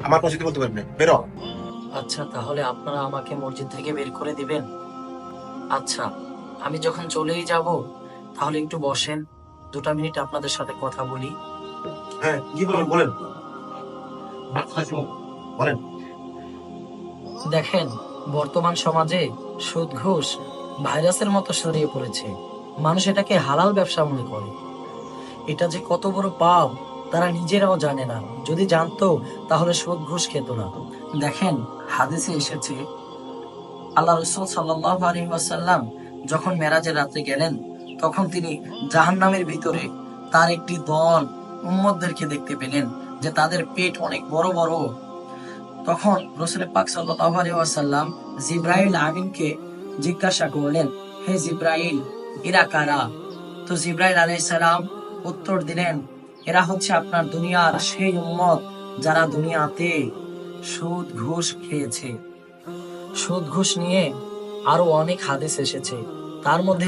আমার কোনো বলতে পারবি না, বেরো। আচ্ছা, তাহলে আপনারা আমাকে মসজিদ থেকে বের করে দিবেন? আচ্ছা, আমি যখন চলেই যাব তাহলে একটু বসেন, 2টা মিনিট আপনাদের সাথে কথা বলি। হ্যাঁ, কি বলবেন বলেন। বলেন। দেখেন, বর্তমান সমাজে সুদ ঘুষ ভাইরাসের মতো ছড়িয়ে পড়েছে। মানুষ এটাকে হালাল ব্যবসা মনে করে। এটা যে কত বড় পাপ তারা নিজেরাও জানে না। যদি জানতো তাহলে সুদ ঘুষ খেত না। দেখেন, হাদিসে এসেছে আল্লাহ রসুল সাল্লাল্লাহু আলাইহি ওয়াসাল্লাম যখন মেরাজের রাতে গেলেন, তখন তিনি জাহান্নামের ভিতরে তার একটি দল উম্মতদেরকে দেখতে পেলেন যে তাদের পেট অনেক বড় বড়। তখন রসুল পাক সাল্লাল্লাহু আলাইহি ওয়াসাল্লাম জিব্রাইল আমিনকে জিজ্ঞাসা করলেন, হে জিব্রাইল, এরা কারা? তো জিব্রাইল আলাইহিস সালাম উত্তর দিলেন, এরা হচ্ছে আপনার দুনিয়ার সেই উম্মত যারা দুনিয়াতে সুদ ঘুষ খেয়েছে। সুদ ঘুষ নিয়ে আরো অনেক হাদিস এসেছে, তার মধ্যে